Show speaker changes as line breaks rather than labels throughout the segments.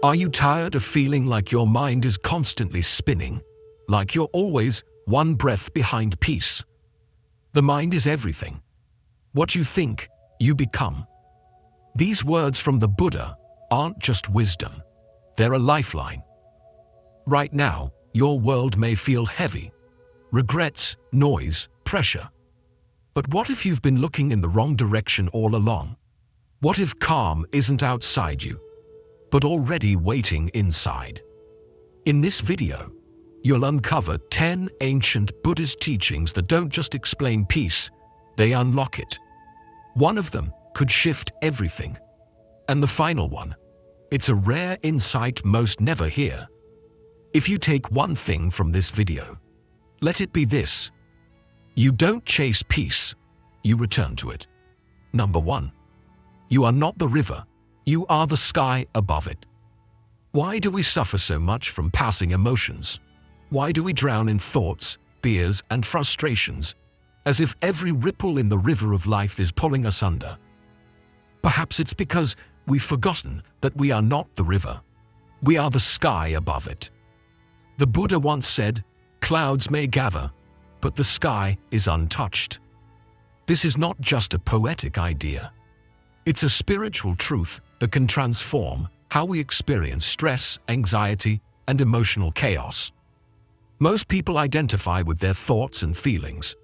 Are you tired of feeling like your mind is constantly spinning, like you're always one breath behind peace? The mind is everything. What you think, you become. These words from the Buddha aren't just wisdom, they're a lifeline. Right now, your world may feel heavy. Regrets, noise, pressure. But what if you've been looking in the wrong direction all along? What if calm isn't outside you, but already waiting inside? In this video, you'll uncover 10 ancient Buddhist teachings that don't just explain peace, they unlock it. One of them could shift everything. And the final one, it's a rare insight most never hear. If you take one thing from this video, let it be this: you don't chase peace, you return to it. Number 1. You are not the river, you are the sky above it. Why do we suffer so much from passing emotions? Why do we drown in thoughts, fears, and frustrations, as if every ripple in the river of life is pulling us under? Perhaps it's because we've forgotten that we are not the river. We are the sky above it. The Buddha once said, "Clouds may gather, but the sky is untouched." This is not just a poetic idea. It's a spiritual truth that can transform how we experience stress, anxiety, and emotional chaos. Most people identify with their thoughts and feelings.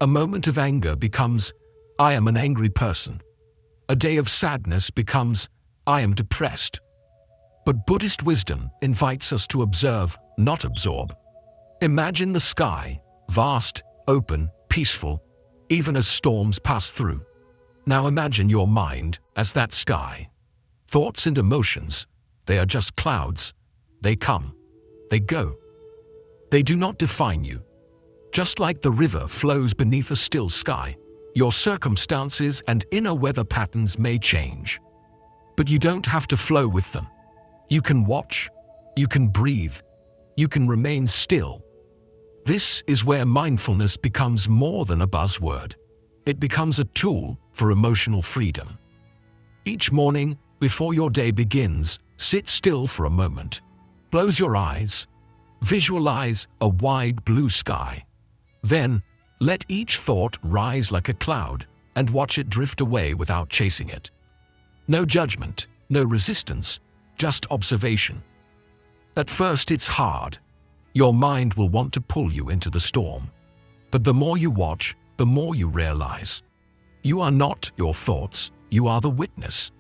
A moment of anger becomes, "I am an angry person." A day of sadness becomes, "I am depressed." But Buddhist wisdom invites us to observe, not absorb. Imagine the sky, vast, open, peaceful, even as storms pass through. Now imagine your mind as that sky. Thoughts and emotions, they are just clouds. They come, they go. They do not define you. Just like the river flows beneath a still sky, your circumstances and inner weather patterns may change. But you don't have to flow with them. You can watch, you can breathe, you can remain still. This is where mindfulness becomes more than a buzzword. It becomes a tool for emotional freedom. Each morning, before your day begins, sit still for a moment. Close your eyes. Visualize a wide blue sky. Then, let each thought rise like a cloud and watch it drift away without chasing it. No judgment, no resistance, just observation. At first it's hard. Your mind will want to pull you into the storm. But the more you watch, the more you realize. You are not your thoughts, you are the witness.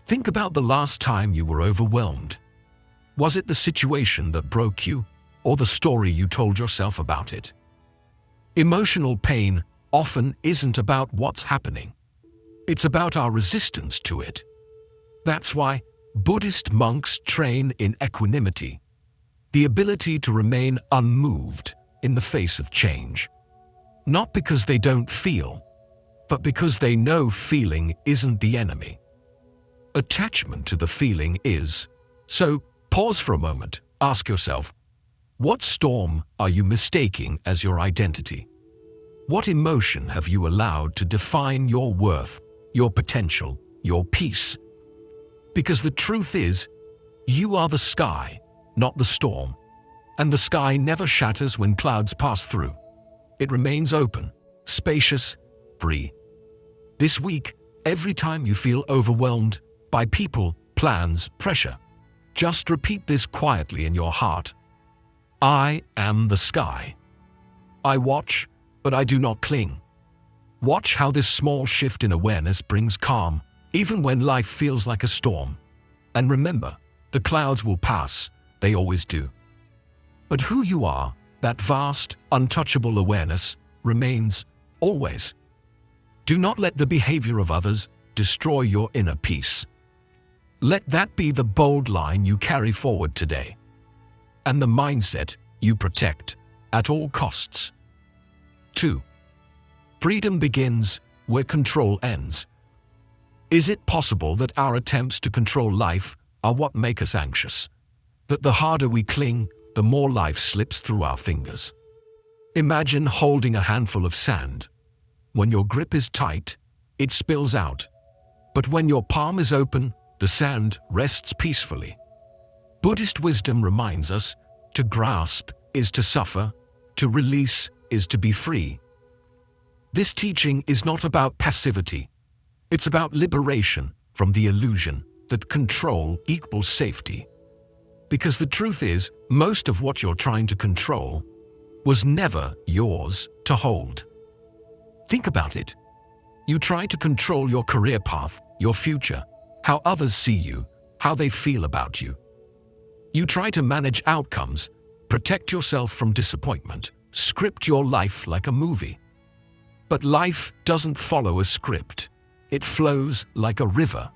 Think about the last time you were overwhelmed. Was it the situation that broke you, or the story you told yourself about it? Emotional pain often isn't about what's happening. It's about our resistance to it. That's why Buddhist monks train in equanimity, the ability to remain unmoved in the face of change. Not because they don't feel, but because they know feeling isn't the enemy. Attachment to the feeling is. So, pause for a moment, ask yourself, what storm are you mistaking as your identity? What emotion have you allowed to define your worth, your potential, your peace? Because the truth is, you are the sky, not the storm. And the sky never shatters when clouds pass through. It remains open, spacious, free. This week, every time you feel overwhelmed by people, plans, pressure, just repeat this quietly in your heart. I am the sky. I watch, but I do not cling. Watch how this small shift in awareness brings calm, even when life feels like a storm. And remember, the clouds will pass, they always do. But who you are, that vast, untouchable awareness, remains always. Do not let the behavior of others destroy your inner peace. Let that be the bold line you carry forward today, and the mindset you protect at all costs. 2. Freedom begins where control ends. Is it possible that our attempts to control life are what make us anxious? That the harder we cling, the more life slips through our fingers? Imagine holding a handful of sand. When your grip is tight, it spills out. But when your palm is open, the sand rests peacefully. Buddhist wisdom reminds us to grasp is to suffer, to release is to be free. This teaching is not about passivity. It's about liberation from the illusion that control equals safety. Because the truth is, most of what you're trying to control was never yours to hold. Think about it. You try to control your career path, your future, how others see you, how they feel about you. You try to manage outcomes, protect yourself from disappointment, script your life like a movie. But life doesn't follow a script. It flows like a river.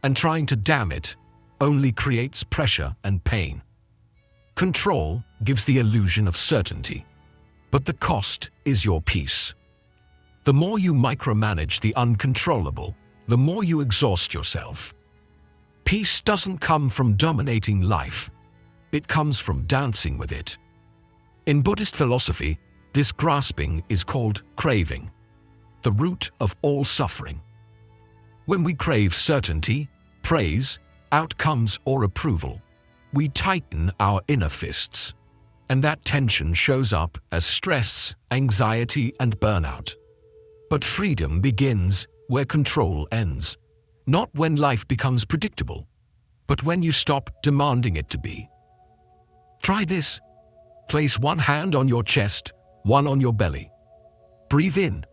And trying to dam it only creates pressure and pain. Control gives the illusion of certainty, but the cost is your peace. The more you micromanage the uncontrollable, the more you exhaust yourself. Peace doesn't come from dominating life. It comes from dancing with it. In Buddhist philosophy, this grasping is called craving, the root of all suffering. When we crave certainty, praise, outcomes, or approval, we tighten our inner fists, and that tension shows up as stress, anxiety, and burnout. But freedom begins where control ends, not when life becomes predictable, but when you stop demanding it to be. Try this. Place one hand on your chest, one on your belly. Breathe in.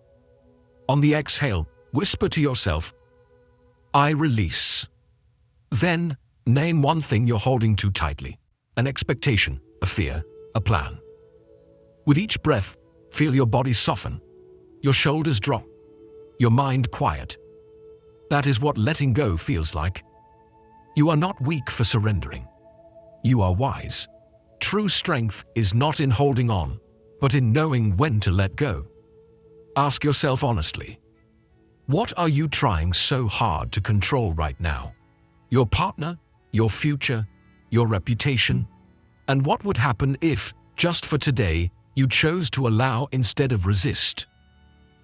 On the exhale, whisper to yourself, I release. Then, name one thing you're holding too tightly. An expectation, a fear, a plan. With each breath, feel your body soften, your shoulders drop, your mind quiet. That is what letting go feels like. You are not weak for surrendering. You are wise. True strength is not in holding on, but in knowing when to let go. Ask yourself honestly, what are you trying so hard to control right now? Your partner, your future, your reputation? And what would happen if, just for today, you chose to allow instead of resist?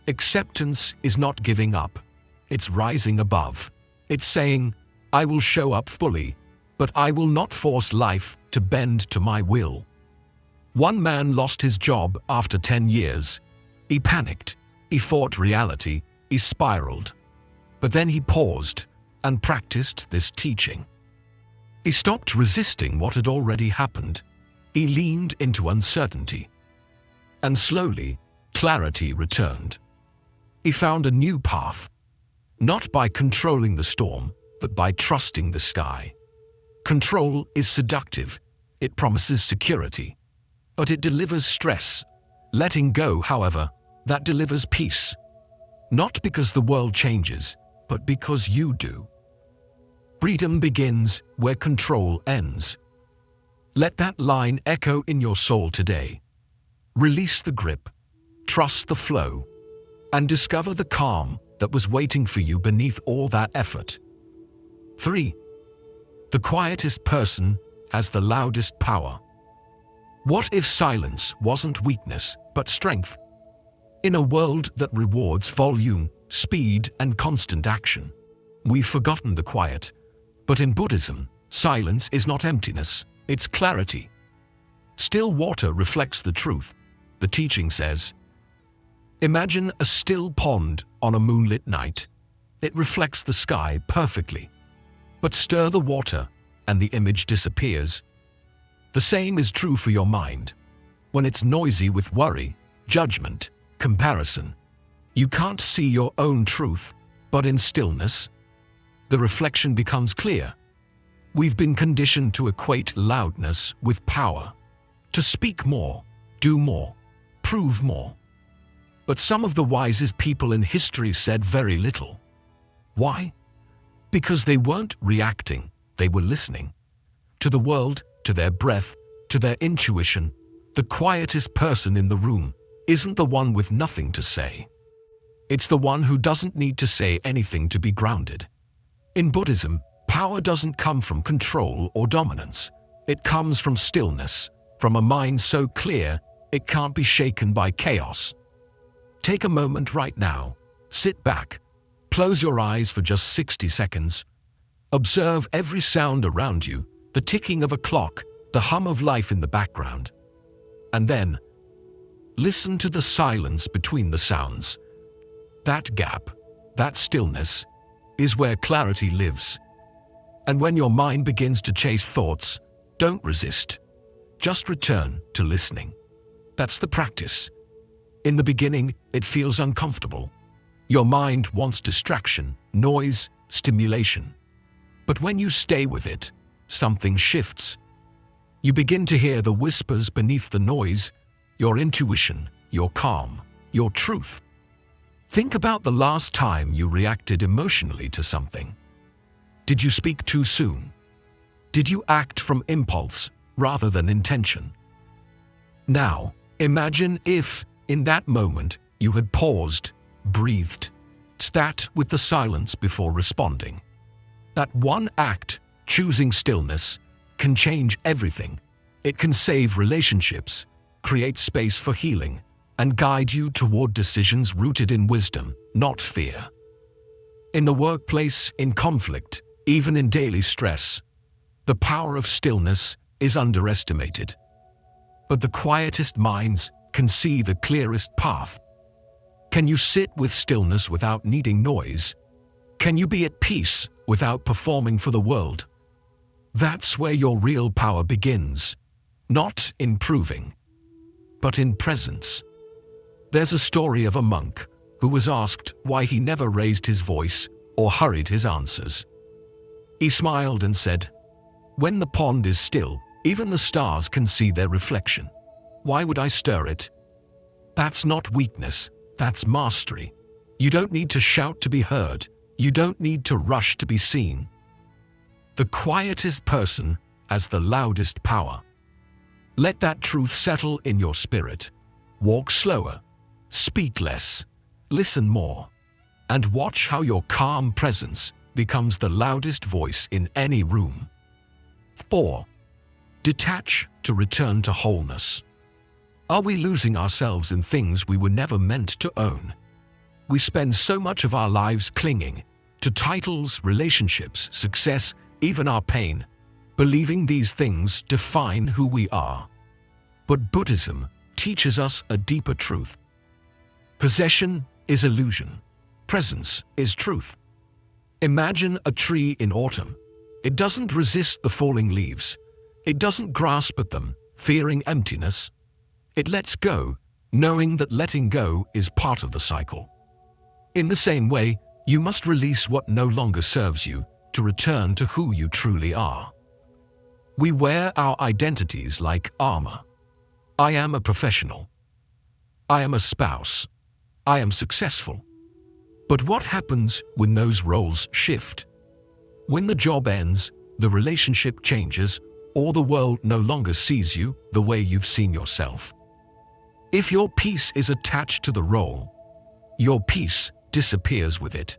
Acceptance is not giving up. It's rising above. It's saying, I will show up fully, but I will not force life to bend to my will. One man lost his job after 10 years. He panicked. He fought reality. He spiraled. But then he paused and practiced this teaching. He stopped resisting what had already happened. He leaned into uncertainty. And slowly, clarity returned. He found a new path, not by controlling the storm, but by trusting the sky. Control is seductive. It promises security, but it delivers stress. Letting go, however, that delivers peace. Not because the world changes, but because you do. Freedom begins where control ends. Let that line echo in your soul today. Release the grip, trust the flow, and discover the calm that was waiting for you beneath all that effort. 3. The quietest person has the loudest power. What if silence wasn't weakness, but strength? In a world that rewards volume, speed, and constant action, we've forgotten the quiet. But in Buddhism, silence is not emptiness, it's clarity. Still water reflects the truth. The teaching says, imagine a still pond on a moonlit night. It reflects the sky perfectly. But stir the water, and the image disappears. The same is true for your mind. When it's noisy with worry, judgment, comparison, you can't see your own truth, but in stillness, the reflection becomes clear. We've been conditioned to equate loudness with power, to speak more, do more, prove more. But some of the wisest people in history said very little. Why? Because they weren't reacting, they were listening. To the world, to their breath, to their intuition. The quietest person in the room isn't the one with nothing to say. It's the one who doesn't need to say anything to be grounded. In Buddhism, power doesn't come from control or dominance. It comes from stillness, from a mind so clear it can't be shaken by chaos. Take a moment right now. Sit back. Close your eyes for just 60 seconds. Observe every sound around you, the ticking of a clock, the hum of life in the background. And then, listen to the silence between the sounds. That gap, that stillness, is where clarity lives. And when your mind begins to chase thoughts, don't resist. Just return to listening. That's the practice. In the beginning, it feels uncomfortable. Your mind wants distraction, noise, stimulation. But when you stay with it, something shifts. You begin to hear the whispers beneath the noise, your intuition, your calm, your truth. Think about the last time you reacted emotionally to something. Did you speak too soon? Did you act from impulse rather than intention? Now, imagine if, in that moment, you had paused, breathed, sat with the silence before responding. That one act, choosing stillness, can change everything. It can save relationships, create space for healing, and guide you toward decisions rooted in wisdom, not fear. In the workplace, in conflict, even in daily stress, the power of stillness is underestimated. But the quietest minds can see the clearest path. Can you sit with stillness without needing noise? Can you be at peace without performing for the world? That's where your real power begins, not in proving, but in presence. There's a story of a monk who was asked why he never raised his voice or hurried his answers. He smiled and said, "When the pond is still, even the stars can see their reflection. Why would I stir it?" That's not weakness, that's mastery. You don't need to shout to be heard. You don't need to rush to be seen. The quietest person has the loudest power. Let that truth settle in your spirit. Walk slower, speak less, listen more, and watch how your calm presence becomes the loudest voice in any room. 4. Detach to return to wholeness. Are we losing ourselves in things we were never meant to own? We spend so much of our lives clinging to titles, relationships, success, even our pain, believing these things define who we are. But Buddhism teaches us a deeper truth. Possession is illusion. Presence is truth. Imagine a tree in autumn. It doesn't resist the falling leaves. It doesn't grasp at them, fearing emptiness. It lets go, knowing that letting go is part of the cycle. In the same way, you must release what no longer serves you to return to who you truly are. We wear our identities like armor. I am a professional. I am a spouse. I am successful. But what happens when those roles shift? When the job ends, the relationship changes, or the world no longer sees you the way you've seen yourself? If your peace is attached to the role, your peace disappears with it.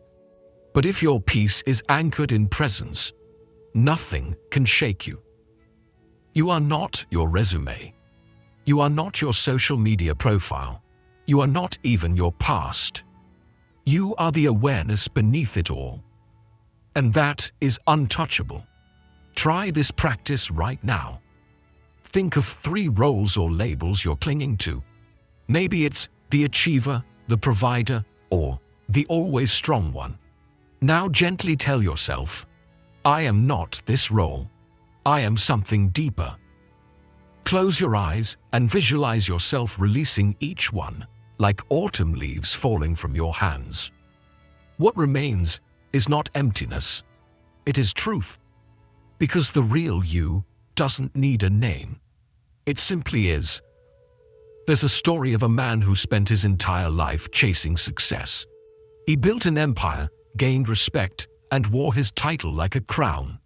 But if your peace is anchored in presence, nothing can shake you. You are not your resume. You are not your social media profile. You are not even your past. You are the awareness beneath it all. And that is untouchable. Try this practice right now. Think of 3 roles or labels you're clinging to. Maybe it's the achiever, the provider, or the always strong one. Now gently tell yourself, I am not this role. I am something deeper. Close your eyes and visualize yourself releasing each one, like autumn leaves falling from your hands. What remains is not emptiness. It is truth. Because the real you doesn't need a name. It simply is. There's a story of a man who spent his entire life chasing success. He built an empire, gained respect, and wore his title like a crown.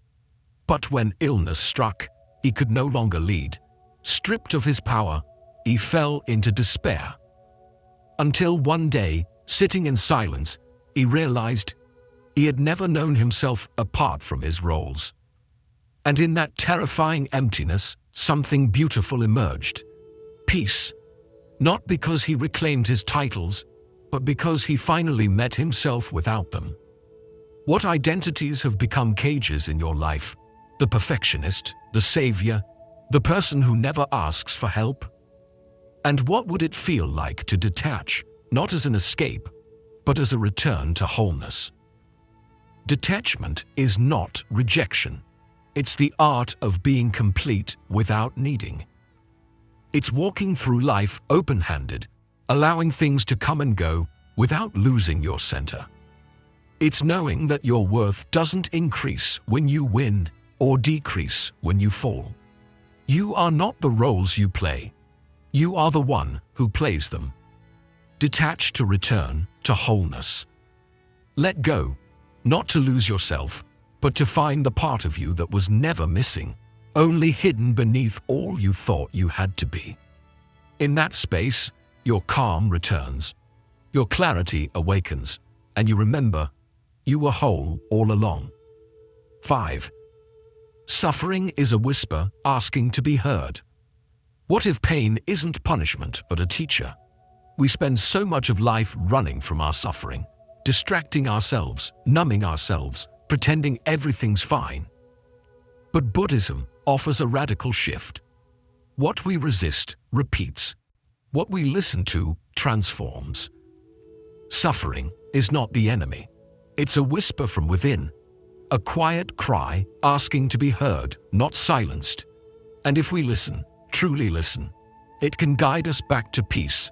But when illness struck, he could no longer lead. Stripped of his power, he fell into despair. Until one day, sitting in silence, he realized he had never known himself apart from his roles. And in that terrifying emptiness, something beautiful emerged. Peace. Not because he reclaimed his titles, but because he finally met himself without them. What identities have become cages in your life? The perfectionist, the savior, the person who never asks for help? And what would it feel like to detach, not as an escape, but as a return to wholeness? Detachment is not rejection. It's the art of being complete without needing. It's walking through life open-handed, allowing things to come and go without losing your center. It's knowing that your worth doesn't increase when you win or decrease when you fall. You are not the roles you play. You are the one who plays them. Detach to return to wholeness. Let go, not to lose yourself, but to find the part of you that was never missing, only hidden beneath all you thought you had to be. In that space, your calm returns, your clarity awakens, and you remember you were whole all along. 5. Suffering is a whisper asking to be heard. What if pain isn't punishment but a teacher? We spend so much of life running from our suffering, distracting ourselves, numbing ourselves, pretending everything's fine. But Buddhism offers a radical shift. What we resist repeats. What we listen to transforms. Suffering is not the enemy. It's a whisper from within, a quiet cry asking to be heard, not silenced. And if we listen, truly listen, it can guide us back to peace.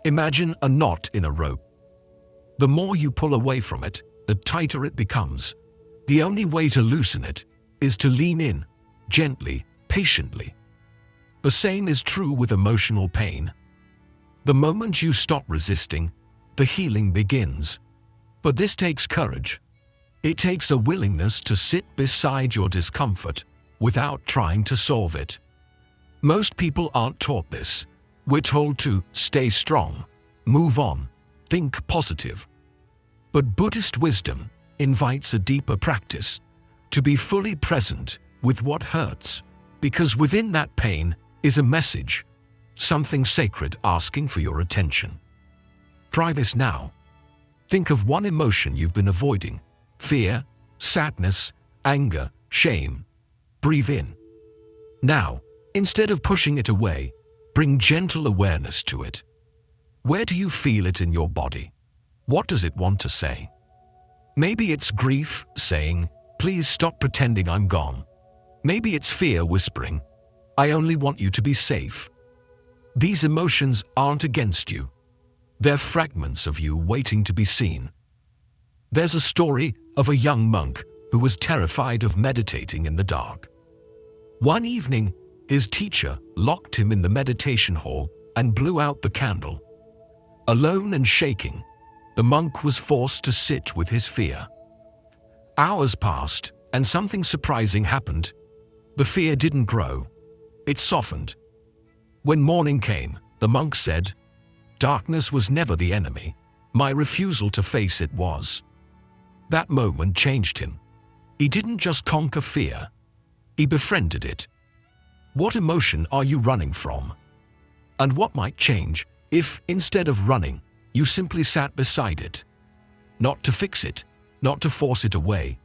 Imagine a knot in a rope. The more you pull away from it, the tighter it becomes. The only way to loosen it is to lean in, gently, patiently. The same is true with emotional pain. The moment you stop resisting, the healing begins. But this takes courage. It takes a willingness to sit beside your discomfort without trying to solve it. Most people aren't taught this. We're told to stay strong, move on, think positive. But Buddhist wisdom invites a deeper practice, to be fully present with what hurts, because within that pain is a message, something sacred asking for your attention. Try this now. Think of one emotion you've been avoiding: fear, sadness, anger, shame. Breathe in. Now, instead of pushing it away, bring gentle awareness to it. Where do you feel it in your body? What does it want to say? Maybe it's grief saying, "Please stop pretending I'm gone." Maybe it's fear whispering, "I only want you to be safe." These emotions aren't against you. They're fragments of you waiting to be seen. There's a story of a young monk who was terrified of meditating in the dark. One evening, his teacher locked him in the meditation hall and blew out the candle. Alone and shaking, the monk was forced to sit with his fear. Hours passed, and something surprising happened. The fear didn't grow. It softened. When morning came, the monk said, "Darkness was never the enemy. My refusal to face it was." That moment changed him. He didn't just conquer fear. He befriended it. What emotion are you running from? And what might change if, instead of running, you simply sat beside it? Not to fix it, not to force it away,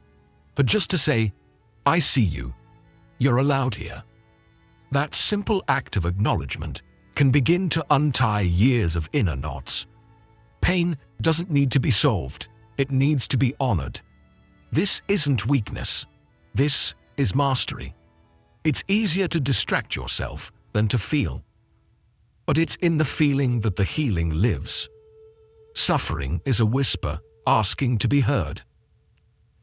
but just to say, "I see you. You're allowed here." That simple act of acknowledgement can begin to untie years of inner knots. Pain doesn't need to be solved. It needs to be honored. This isn't weakness. This is mastery. It's easier to distract yourself than to feel. But it's in the feeling that the healing lives. Suffering is a whisper asking to be heard.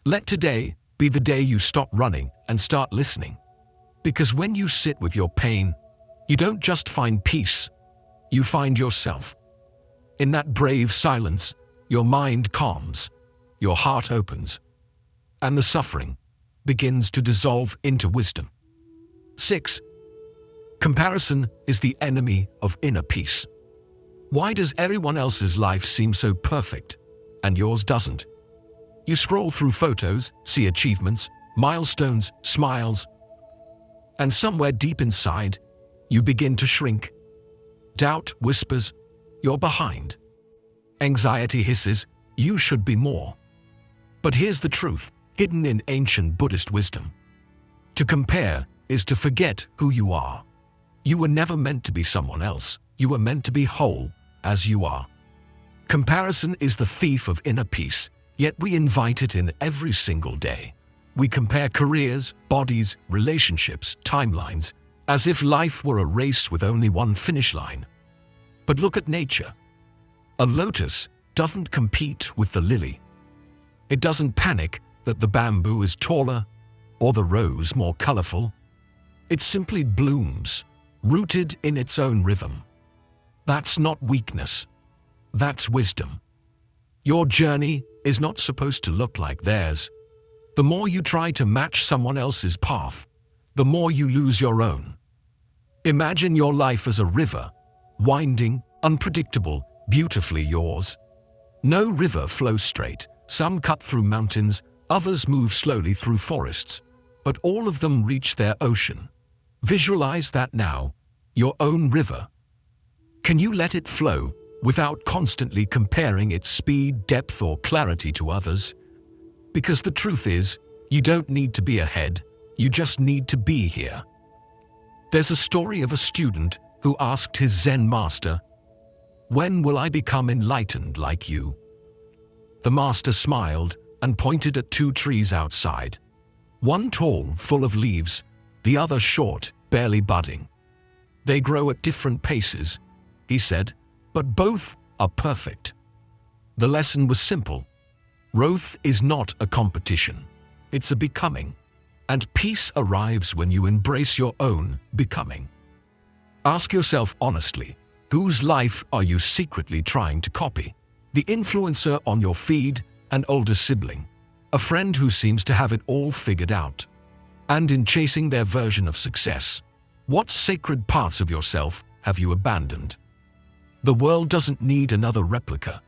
Let today be the day you stop running and start listening. Because when you sit with your pain, you don't just find peace, you find yourself. In that brave silence, your mind calms, your heart opens, and the suffering begins to dissolve into wisdom. 6. Comparison is the enemy of inner peace. Why does everyone else's life seem so perfect, and yours doesn't? You scroll through photos, see achievements, milestones, smiles, and somewhere deep inside, you begin to shrink. Doubt whispers, "You're behind." Anxiety hisses, "You should be more." But here's the truth, hidden in ancient Buddhist wisdom. To compare is to forget who you are. You were never meant to be someone else. You were meant to be whole as you are. Comparison is the thief of inner peace, yet we invite it in every single day. We compare careers, bodies, relationships, timelines, as if life were a race with only one finish line. But look at nature. A lotus doesn't compete with the lily. It doesn't panic that the bamboo is taller or the rose more colorful. It simply blooms, rooted in its own rhythm. That's not weakness. That's wisdom. Your journey is not supposed to look like theirs. The more you try to match someone else's path, the more you lose your own. Imagine your life as a river, winding, unpredictable, beautifully yours. No river flows straight. Some cut through mountains, others move slowly through forests, but all of them reach their ocean. Visualize that now, your own river. Can you let it flow without constantly comparing its speed, depth, or clarity to others? Because the truth is, you don't need to be ahead, you just need to be here. There's a story of a student who asked his Zen master, "When will I become enlightened like you?" The master smiled and pointed at two trees outside. One tall, full of leaves, the other short, barely budding. "They grow at different paces," he said, "but both are perfect." The lesson was simple. Growth is not a competition. It's a becoming. And peace arrives when you embrace your own becoming. Ask yourself honestly, whose life are you secretly trying to copy? The influencer on your feed, an older sibling, a friend who seems to have it all figured out. And in chasing their version of success, what sacred parts of yourself have you abandoned? The world doesn't need another replica.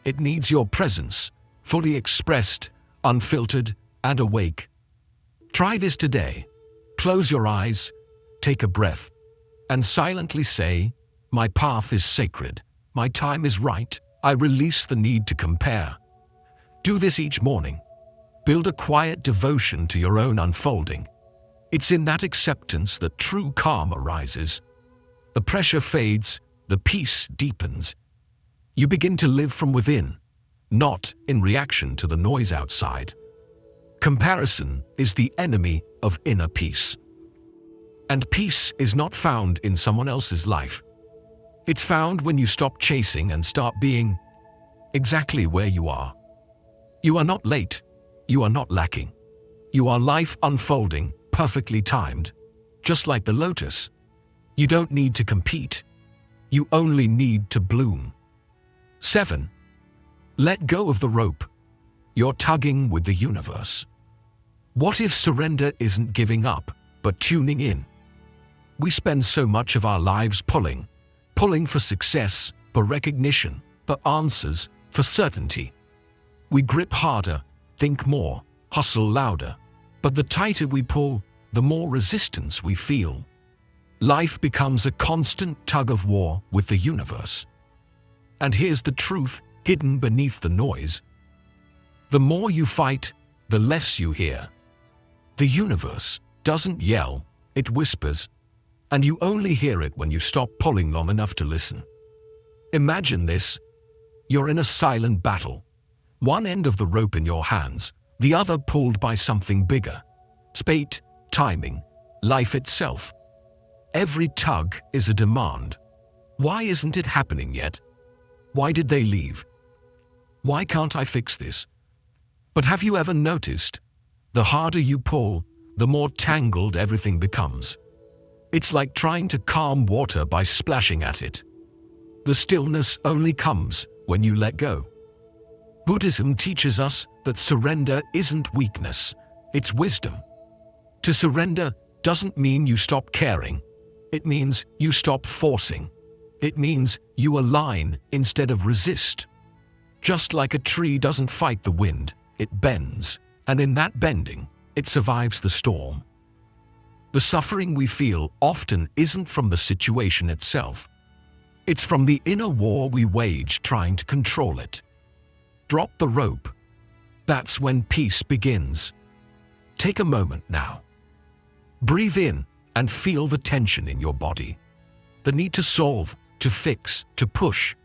It needs your presence, fully expressed, unfiltered, and awake. Try this today. Close your eyes, take a breath, and silently say, "My path is sacred. My time is right. I release the need to compare." Do this each morning. Build a quiet devotion to your own unfolding. It's in that acceptance that true calm arises. The pressure fades, the peace deepens. You begin to live from within, not in reaction to the noise outside. Comparison is the enemy of inner peace. And peace is not found in someone else's life. It's found when you stop chasing and start being exactly where you are. You are not late. You are not lacking. You are life unfolding, perfectly timed. Just like the lotus. You don't need to compete. You only need to bloom. 7. Let go of the rope. You're tugging with the universe. What if surrender isn't giving up, but tuning in? We spend so much of our lives pulling for success, for recognition, for answers, for certainty. We grip harder, think more, hustle louder, but the tighter we pull, the more resistance we feel. Life becomes a constant tug-of-war with the universe. And here's the truth hidden beneath the noise. The more you fight, the less you hear. The universe doesn't yell, it whispers, and you only hear it when you stop pulling long enough to listen. Imagine this. You're in a silent battle. One end of the rope in your hands, the other pulled by something bigger. Fate, timing, life itself. Every tug is a demand. Why isn't it happening yet? Why did they leave? Why can't I fix this? But have you ever noticed? The harder you pull, the more tangled everything becomes. It's like trying to calm water by splashing at it. The stillness only comes when you let go. Buddhism teaches us that surrender isn't weakness, it's wisdom. To surrender doesn't mean you stop caring. It means you stop forcing. It means you align instead of resist. Just like a tree doesn't fight the wind, it bends, and in that bending, it survives the storm. The suffering we feel often isn't from the situation itself. It's from the inner war we wage trying to control it. Drop the rope. That's when peace begins. Take a moment now. Breathe in and feel the tension in your body, the need to solve, to fix, to push.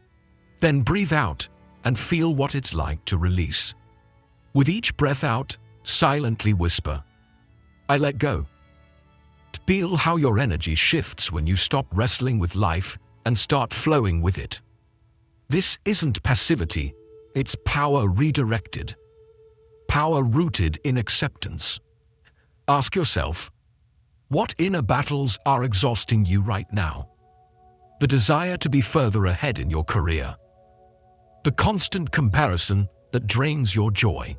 Then breathe out and feel what it's like to release. With each breath out, silently whisper, "I let go." Feel how your energy shifts when you stop wrestling with life and start flowing with it. This isn't passivity, it's power redirected. Power rooted in acceptance. Ask yourself, what inner battles are exhausting you right now? The desire to be further ahead in your career. The constant comparison that drains your joy.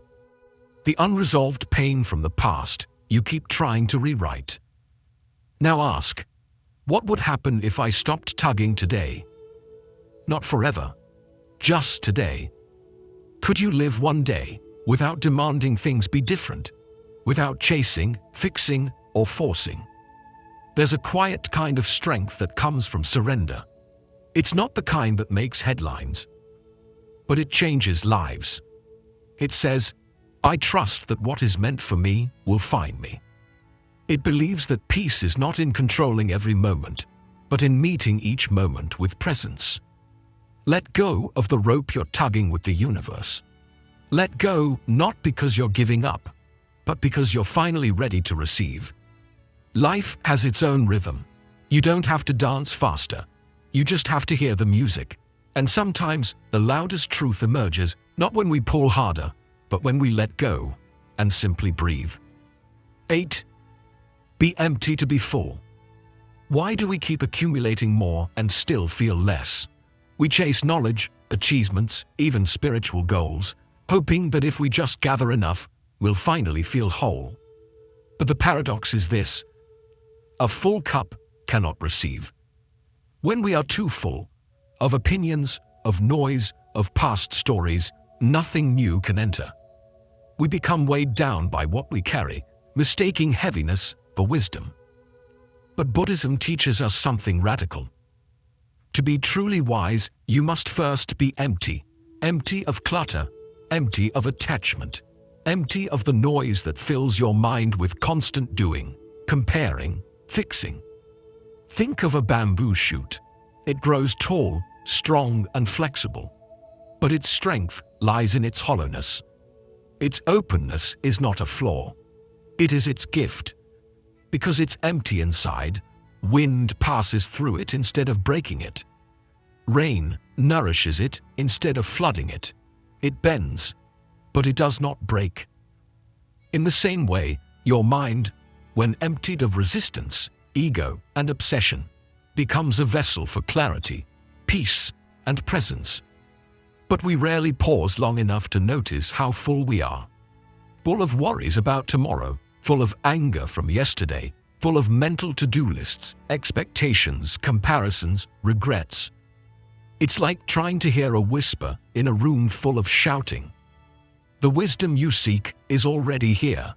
The unresolved pain from the past you keep trying to rewrite. Now ask, what would happen if I stopped tugging today? Not forever, just today. Could you live one day without demanding things be different, without chasing, fixing, or forcing? There's a quiet kind of strength that comes from surrender. It's not the kind that makes headlines, but it changes lives. It says, I trust that what is meant for me will find me. It believes that peace is not in controlling every moment, but in meeting each moment with presence. Let go of the rope you're tugging with the universe. Let go not because you're giving up, but because you're finally ready to receive. Life has its own rhythm. You don't have to dance faster. You just have to hear the music. And sometimes the loudest truth emerges not when we pull harder, but when we let go and simply breathe. 8. Be empty to be full. Why do we keep accumulating more and still feel less? We chase knowledge, achievements, even spiritual goals, hoping that if we just gather enough, we'll finally feel whole. But the paradox is this: a full cup cannot receive. When we are too full, of opinions, of noise, of past stories, nothing new can enter. We become weighed down by what we carry, mistaking heaviness for wisdom. But Buddhism teaches us something radical. To be truly wise, you must first be empty, empty of clutter, empty of attachment, empty of the noise that fills your mind with constant doing, comparing, fixing. Think of a bamboo shoot. It grows tall, strong, and flexible. But its strength lies in its hollowness. Its openness is not a flaw. It is its gift. Because it's empty inside, wind passes through it instead of breaking it. Rain nourishes it instead of flooding it. It bends, but it does not break. In the same way, your mind, when emptied of resistance, ego, and obsession, becomes a vessel for clarity, peace, and presence. But we rarely pause long enough to notice how full we are. Full of worries about tomorrow, full of anger from yesterday, full of mental to-do lists, expectations, comparisons, regrets. It's like trying to hear a whisper in a room full of shouting. The wisdom you seek is already here,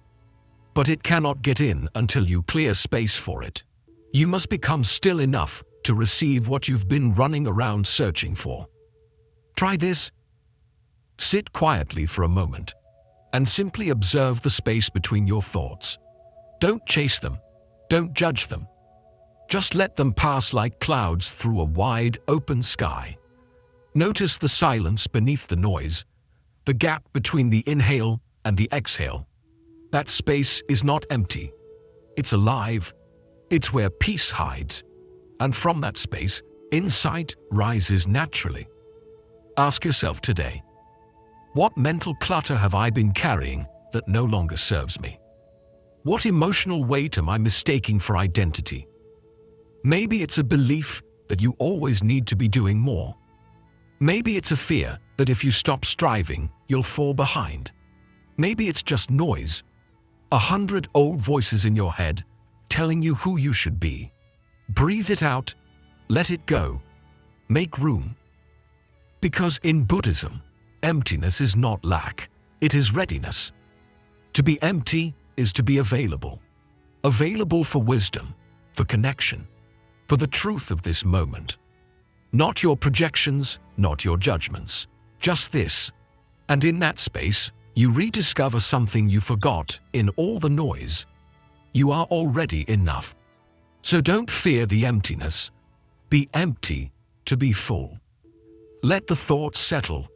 but it cannot get in until you clear space for it. You must become still enough to receive what you've been running around searching for. Try this. Sit quietly for a moment and simply observe the space between your thoughts. Don't chase them. Don't judge them. Just let them pass like clouds through a wide, open sky. Notice the silence beneath the noise, the gap between the inhale and the exhale. That space is not empty. It's alive. It's where peace hides. And from that space, insight rises naturally. Ask yourself today, what mental clutter have I been carrying that no longer serves me? What emotional weight am I mistaking for identity? Maybe it's a belief that you always need to be doing more. Maybe it's a fear that if you stop striving, you'll fall behind. Maybe it's just noise, 100 old voices in your head telling you who you should be. Breathe it out, let it go, make room. Because in Buddhism, emptiness is not lack, it is readiness. To be empty is to be available. Available for wisdom, for connection, for the truth of this moment. Not your projections, not your judgments, just this. And in that space, you rediscover something you forgot in all the noise. You are already enough. So don't fear the emptiness. Be empty to be full. Let the thoughts settle.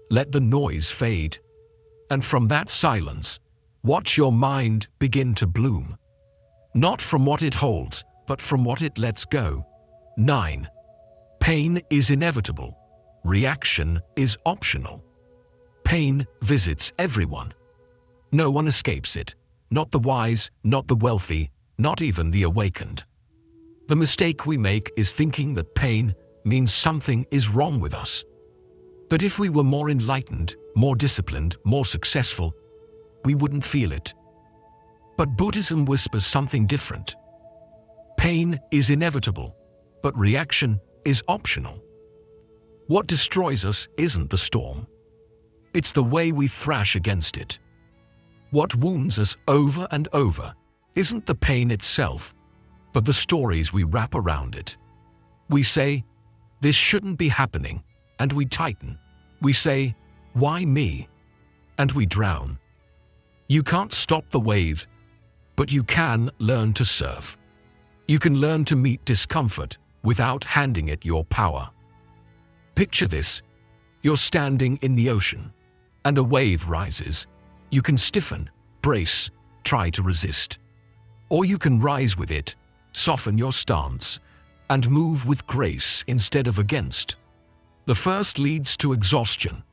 Let the noise fade. And from that silence, watch your mind begin to bloom. Not from what it holds, but from what it lets go. 9. Pain is inevitable. Reaction is optional. Pain visits everyone. No one escapes it. Not the wise, not the wealthy, not even the awakened. The mistake we make is thinking that pain means something is wrong with us. But if we were more enlightened, more disciplined, more successful, we wouldn't feel it. But Buddhism whispers something different. Pain is inevitable, but reaction is optional. What destroys us isn't the storm. It's the way we thrash against it. What wounds us over and over isn't the pain itself, but the stories we wrap around it. We say, "This shouldn't be happening," and we tighten. We say, "Why me?" and we drown. You can't stop the wave, but you can learn to surf. You can learn to meet discomfort without handing it your power. Picture this. You're standing in the ocean, and a wave rises. You can stiffen, brace, try to resist. Or you can rise with it, soften your stance, and move with grace instead of against. The first leads to exhaustion,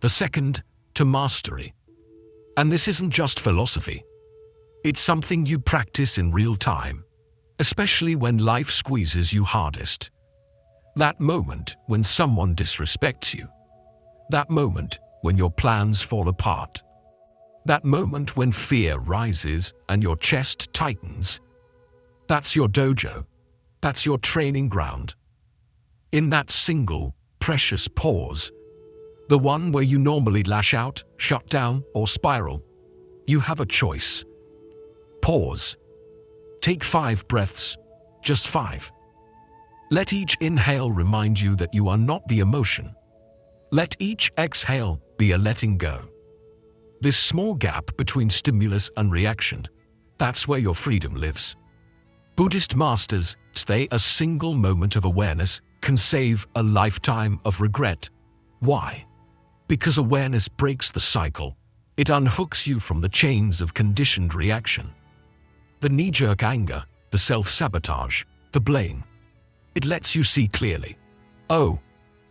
the second to mastery. And this isn't just philosophy. It's something you practice in real time, especially when life squeezes you hardest. That moment when someone disrespects you. That moment when your plans fall apart. That moment when fear rises and your chest tightens. That's your dojo. That's your training ground. In that single, precious pause, the one where you normally lash out, shut down, or spiral, you have a choice. Pause. Take 5 breaths, just 5. Let each inhale remind you that you are not the emotion. Let each exhale be a letting go. This small gap between stimulus and reaction, that's where your freedom lives. Buddhist masters say a single moment of awareness can save a lifetime of regret. Why? Because awareness breaks the cycle. It unhooks you from the chains of conditioned reaction. The knee-jerk anger, the self-sabotage, the blame. It lets you see clearly. Oh,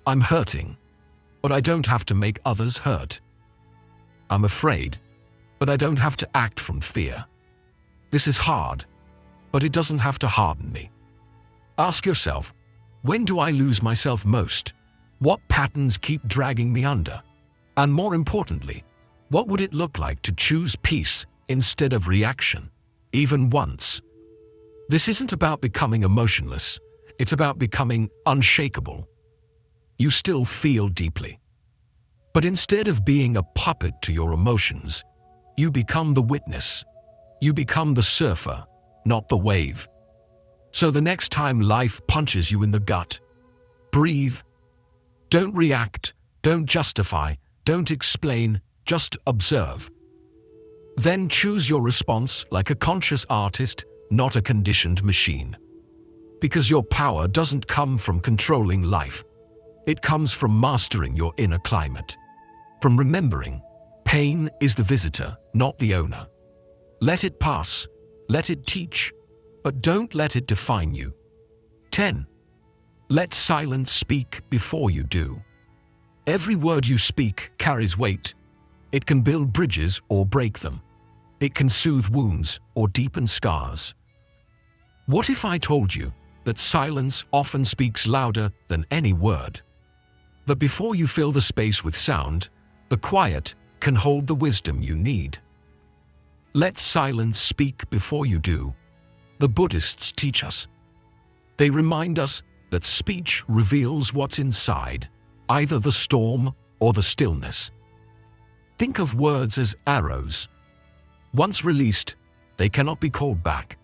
I'm hurting, but I don't have to make others hurt. I'm afraid, but I don't have to act from fear. This is hard, but it doesn't have to harden me. Ask yourself, when do I lose myself most? What patterns keep dragging me under? And more importantly, what would it look like to choose peace instead of reaction, even once? This isn't about becoming emotionless. It's about becoming unshakable. You still feel deeply. But instead of being a puppet to your emotions, you become the witness. You become the surfer, not the wave. So the next time life punches you in the gut, breathe. Don't react, don't justify, don't explain, just observe. Then choose your response like a conscious artist, not a conditioned machine. Because your power doesn't come from controlling life. It comes from mastering your inner climate. From remembering, pain is the visitor, not the owner. Let it pass, let it teach, but don't let it define you. 10. Let silence speak before you do. Every word you speak carries weight. It can build bridges or break them. It can soothe wounds or deepen scars. What if I told you that silence often speaks louder than any word? That before you fill the space with sound, the quiet can hold the wisdom you need. Let silence speak before you do. The Buddhists teach us. They remind us that speech reveals what's inside, either the storm or the stillness. Think of words as arrows. Once released, they cannot be called back.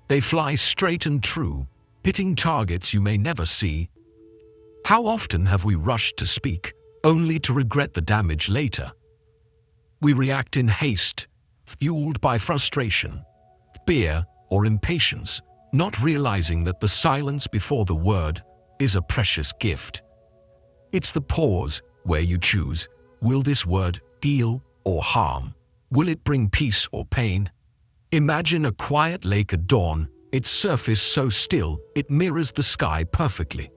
They fly straight and true, hitting targets you may never see. How often have we rushed to speak, only to regret the damage later? We react in haste, fueled by frustration, fear or impatience, not realizing that the silence before the word is a precious gift. It's the pause where you choose, will this word heal or harm? Will it bring peace or pain? Imagine a quiet lake at dawn, its surface so still it mirrors the sky perfectly.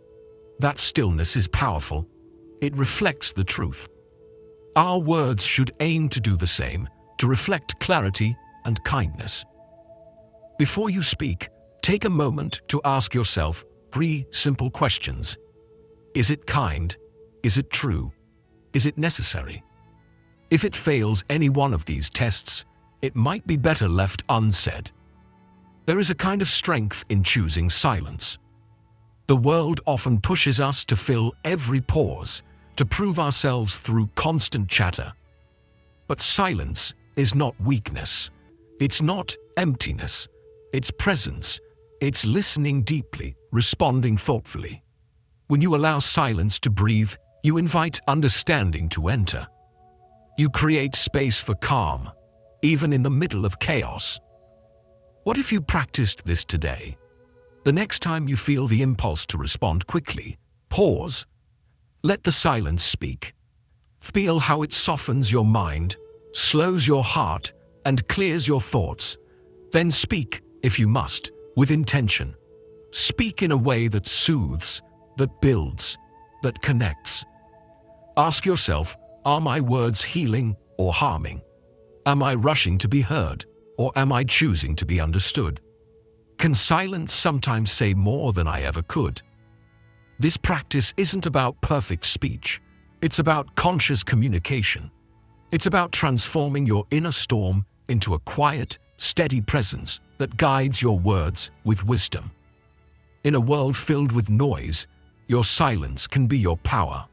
That stillness is powerful. It reflects the truth. Our words should aim to do the same, to reflect clarity and kindness. Before you speak, take a moment to ask yourself 3 simple questions. Is it kind? Is it true? Is it necessary? If it fails any one of these tests, it might be better left unsaid. There is a kind of strength in choosing silence. The world often pushes us to fill every pause, to prove ourselves through constant chatter. But silence is not weakness. It's not emptiness. It's presence. It's listening deeply, responding thoughtfully. When you allow silence to breathe, you invite understanding to enter. You create space for calm, even in the middle of chaos. What if you practiced this today? The next time you feel the impulse to respond quickly, pause. Let the silence speak. Feel how it softens your mind, slows your heart, and clears your thoughts. Then speak, if you must, with intention. Speak in a way that soothes, that builds, that connects. Ask yourself, are my words healing or harming? Am I rushing to be heard, or am I choosing to be understood? Can silence sometimes say more than I ever could? This practice isn't about perfect speech. It's about conscious communication. It's about transforming your inner storm into a quiet, steady presence that guides your words with wisdom. In a world filled with noise, your silence can be your power.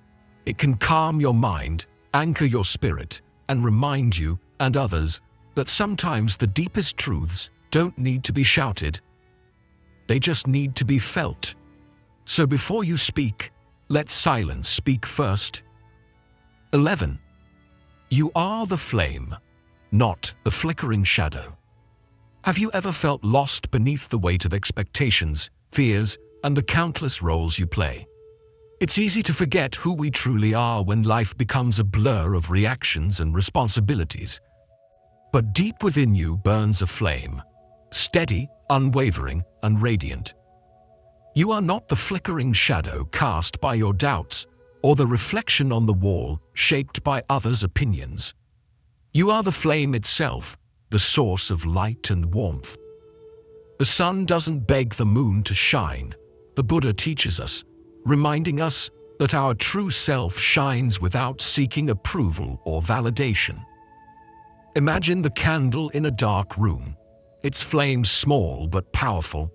It can calm your mind, anchor your spirit, and remind you and others that sometimes the deepest truths don't need to be shouted. They just need to be felt. So before you speak, let silence speak first. 11. You are the flame, not the flickering shadow. Have you ever felt lost beneath the weight of expectations, fears, and the countless roles you play? It's easy to forget who we truly are when life becomes a blur of reactions and responsibilities. But deep within you burns a flame, steady, unwavering, and radiant. You are not the flickering shadow cast by your doubts or the reflection on the wall shaped by others' opinions. You are the flame itself, the source of light and warmth. The sun doesn't beg the moon to shine, the Buddha teaches us, reminding us that our true self shines without seeking approval or validation. Imagine the candle in a dark room, its flame small but powerful,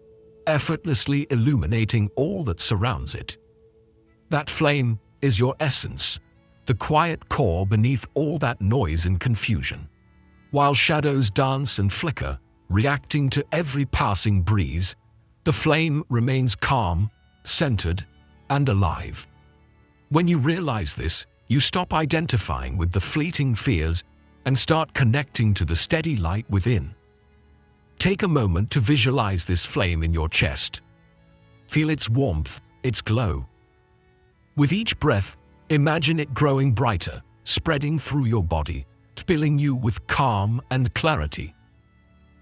effortlessly illuminating all that surrounds it. That flame is your essence, the quiet core beneath all that noise and confusion. While shadows dance and flicker, reacting to every passing breeze, the flame remains calm, centered, and alive. When you realize this, you stop identifying with the fleeting fears and start connecting to the steady light within. Take a moment to visualize this flame in your chest. Feel its warmth, its glow. With each breath, imagine it growing brighter, spreading through your body, filling you with calm and clarity.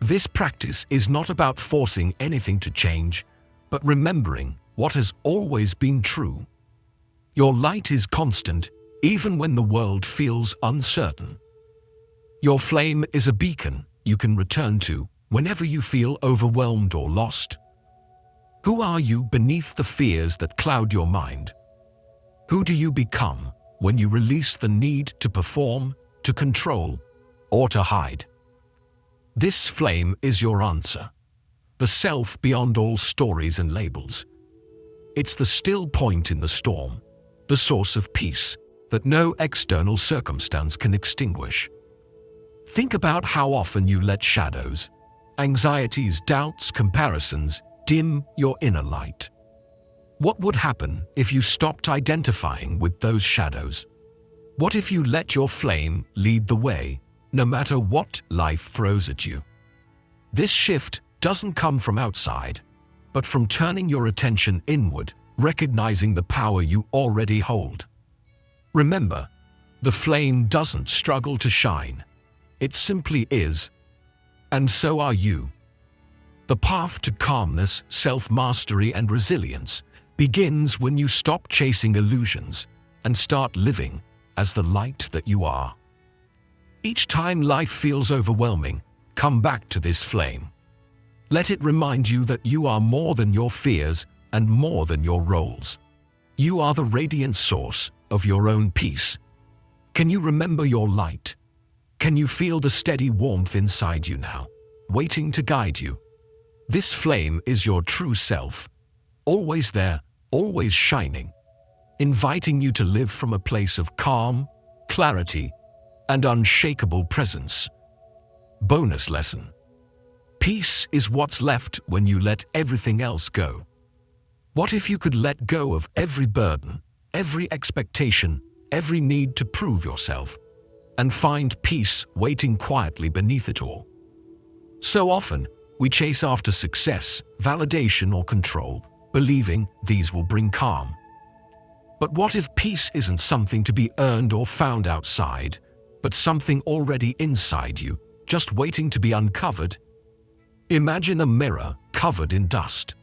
This practice is not about forcing anything to change, but remembering what has always been true. Your light is constant, even when the world feels uncertain. Your flame is a beacon you can return to whenever you feel overwhelmed or lost. Who are you beneath the fears that cloud your mind? Who do you become when you release the need to perform, to control, or to hide? This flame is your answer, the self beyond all stories and labels. It's the still point in the storm, the source of peace that no external circumstance can extinguish. Think about how often you let shadows, anxieties, doubts, comparisons dim your inner light. What would happen if you stopped identifying with those shadows? What if you let your flame lead the way, no matter what life throws at you? This shift doesn't come from outside, but from turning your attention inward, recognizing the power you already hold. Remember, the flame doesn't struggle to shine. It simply is, and so are you. The path to calmness, self-mastery, and resilience begins when you stop chasing illusions and start living as the light that you are. Each time life feels overwhelming, come back to this flame. Let it remind you that you are more than your fears and more than your roles. You are the radiant source of your own peace. Can you remember your light? Can you feel the steady warmth inside you now, waiting to guide you? This flame is your true self, always there, always shining, inviting you to live from a place of calm, clarity, and unshakable presence. Bonus lesson. Peace is what's left when you let everything else go. What if you could let go of every burden, every expectation, every need to prove yourself, and find peace waiting quietly beneath it all? So often, we chase after success, validation, or control, believing these will bring calm. But what if peace isn't something to be earned or found outside, but something already inside you, just waiting to be uncovered? Imagine a mirror covered in dust.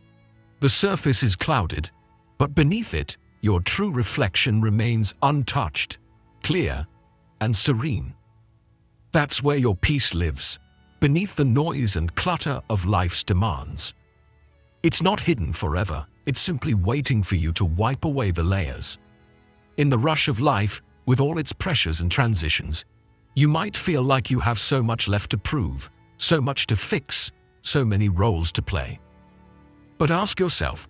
The surface is clouded, but beneath it, your true reflection remains untouched, clear, and serene. That's where your peace lives, beneath the noise and clutter of life's demands. It's not hidden forever, it's simply waiting for you to wipe away the layers. In the rush of life, with all its pressures and transitions, you might feel like you have so much left to prove, so much to fix, so many roles to play. But ask yourself,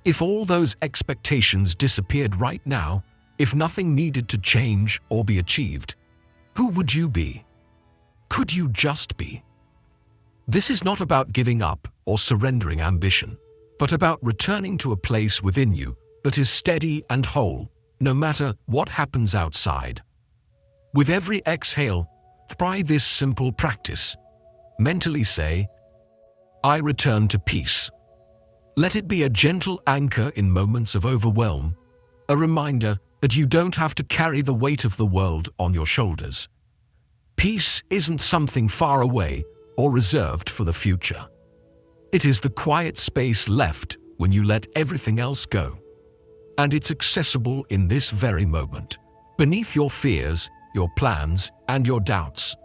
if all those expectations disappeared right now, if nothing needed to change or be achieved, who would you be? Could you just be? This is not about giving up or surrendering ambition, but about returning to a place within you that is steady and whole, no matter what happens outside. With every exhale, try this simple practice. Mentally say, I return to peace. Let it be a gentle anchor in moments of overwhelm, a reminder that you don't have to carry the weight of the world on your shoulders. Peace isn't something far away or reserved for the future. It is the quiet space left when you let everything else go. And it's accessible in this very moment, beneath your fears, your plans, and your doubts.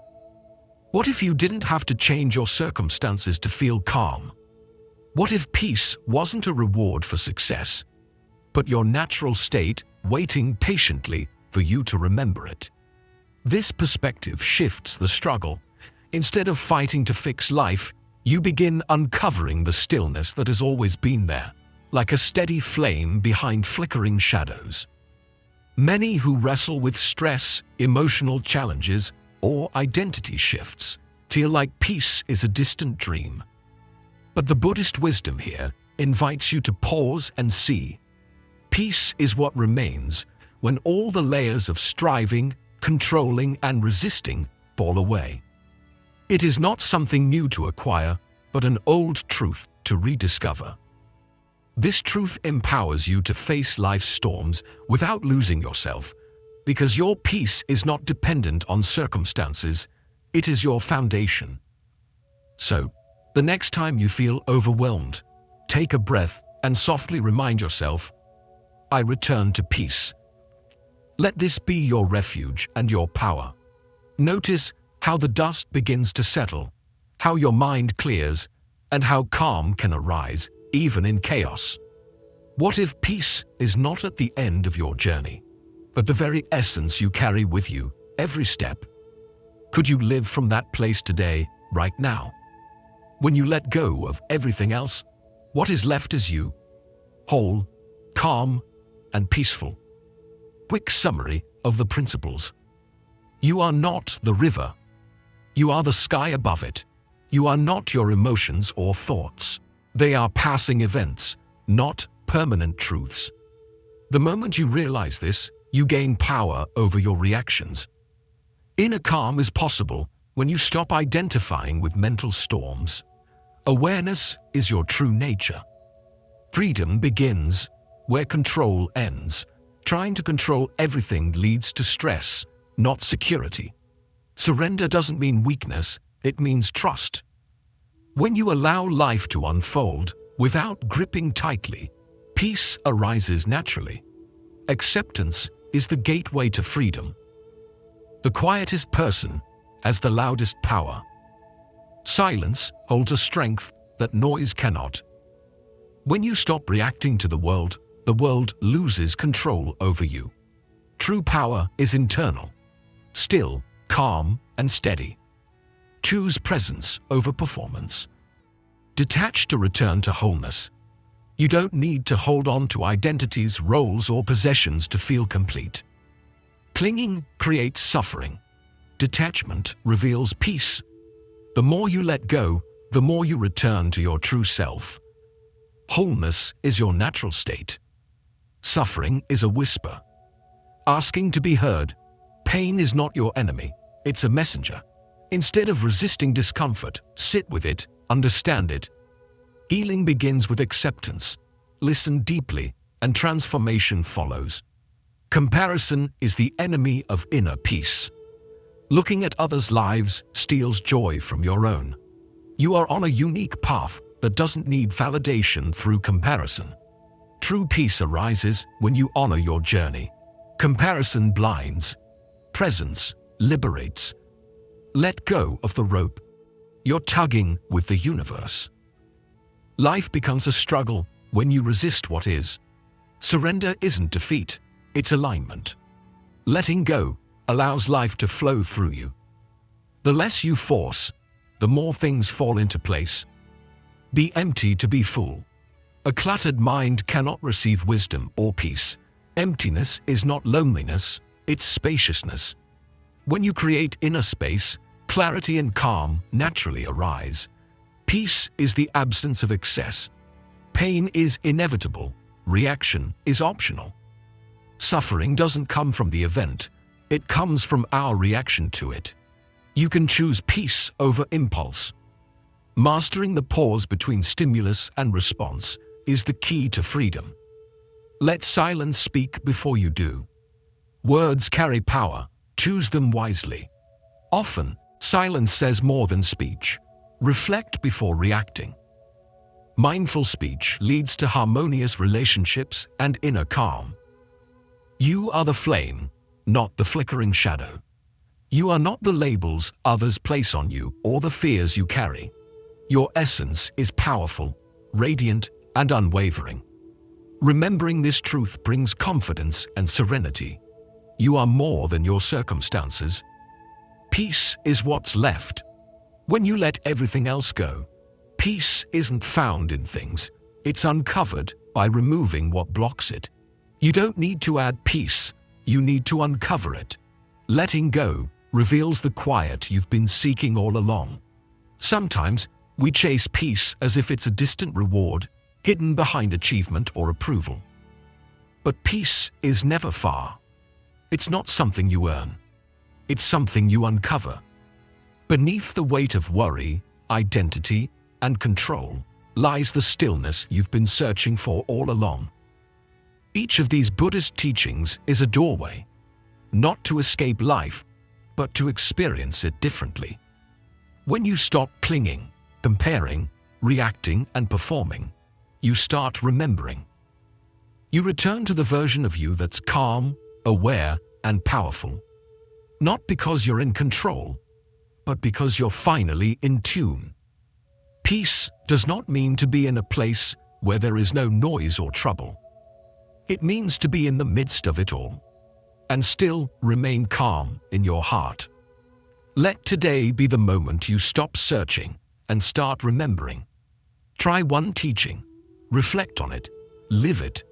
What if you didn't have to change your circumstances to feel calm? What if peace wasn't a reward for success, but your natural state waiting patiently for you to remember it? This perspective shifts the struggle. Instead of fighting to fix life, you begin uncovering the stillness that has always been there, like a steady flame behind flickering shadows. Many who wrestle with stress, emotional challenges, or identity shifts feel like peace is a distant dream. But the Buddhist wisdom here invites you to pause and see. Peace is what remains when all the layers of striving, controlling, and resisting fall away. It is not something new to acquire, but an old truth to rediscover. This truth empowers you to face life's storms without losing yourself, because your peace is not dependent on circumstances, it is your foundation. So, the next time you feel overwhelmed, take a breath and softly remind yourself, I return to peace. Let this be your refuge and your power. Notice how the dust begins to settle, how your mind clears, and how calm can arise, even in chaos. What if peace is not at the end of your journey, but the very essence you carry with you, every step? Could you live from that place today, right now? When you let go of everything else, what is left is you, whole, calm, and peaceful. Quick summary of the principles. You are not the river. You are the sky above it. You are not your emotions or thoughts. They are passing events, not permanent truths. The moment you realize this, you gain power over your reactions. Inner calm is possible when you stop identifying with mental storms. Awareness is your true nature. Freedom begins where control ends. Trying to control everything leads to stress, not security. Surrender doesn't mean weakness, it means trust. When you allow life to unfold without gripping tightly, peace arises naturally. Acceptance is the gateway to freedom. The quietest person has the loudest power. Silence holds a strength that noise cannot. When you stop reacting to the world loses control over you. True power is internal, still, calm, and steady. Choose presence over performance. Detach to return to wholeness. You don't need to hold on to identities, roles, or possessions to feel complete. Clinging creates suffering. Detachment reveals peace. The more you let go, the more you return to your true self. Wholeness is your natural state. Suffering is a whisper, asking to be heard. Pain is not your enemy, it's a messenger. Instead of resisting discomfort, sit with it, understand it. Healing begins with acceptance. Listen deeply, and transformation follows. Comparison is the enemy of inner peace. Looking at others' lives steals joy from your own. You are on a unique path that doesn't need validation through comparison. True peace arises when you honor your journey. Comparison blinds. Presence liberates. Let go of the rope. You're tugging with the universe. Life becomes a struggle when you resist what is. Surrender isn't defeat, it's alignment. Letting go allows life to flow through you. The less you force, the more things fall into place. Be empty to be full. A cluttered mind cannot receive wisdom or peace. Emptiness is not loneliness, it's spaciousness. When you create inner space, clarity and calm naturally arise. Peace is the absence of excess. Pain is inevitable. Reaction is optional. Suffering doesn't come from the event, it comes from our reaction to it. You can choose peace over impulse. Mastering the pause between stimulus and response is the key to freedom. Let silence speak before you do. Words carry power, choose them wisely. Often, silence says more than speech. Reflect before reacting. Mindful speech leads to harmonious relationships and inner calm. You are the flame, not the flickering shadow. You are not the labels others place on you or the fears you carry. Your essence is powerful, radiant, and unwavering. Remembering this truth brings confidence and serenity. You are more than your circumstances. Peace is what's left. When you let everything else go, peace isn't found in things, it's uncovered by removing what blocks it. You don't need to add peace, you need to uncover it. Letting go reveals the quiet you've been seeking all along. Sometimes we chase peace as if it's a distant reward, hidden behind achievement or approval. But peace is never far. It's not something you earn. It's something you uncover. Beneath the weight of worry, identity, and control lies the stillness you've been searching for all along. Each of these Buddhist teachings is a doorway, not to escape life, but to experience it differently. When you stop clinging, comparing, reacting, and performing, you start remembering. You return to the version of you that's calm, aware, and powerful. Not because you're in control, but because you're finally in tune. Peace does not mean to be in a place where there is no noise or trouble. It means to be in the midst of it all, and still remain calm in your heart. Let today be the moment you stop searching and start remembering. Try one teaching, reflect on it, live it,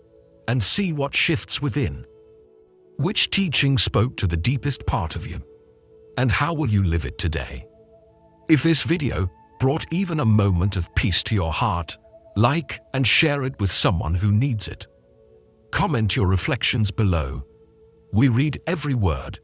and see what shifts within. Which teaching spoke to the deepest part of you? And how will you live it today? If this video brought even a moment of peace to your heart, like and share it with someone who needs it. Comment your reflections below. We read every word,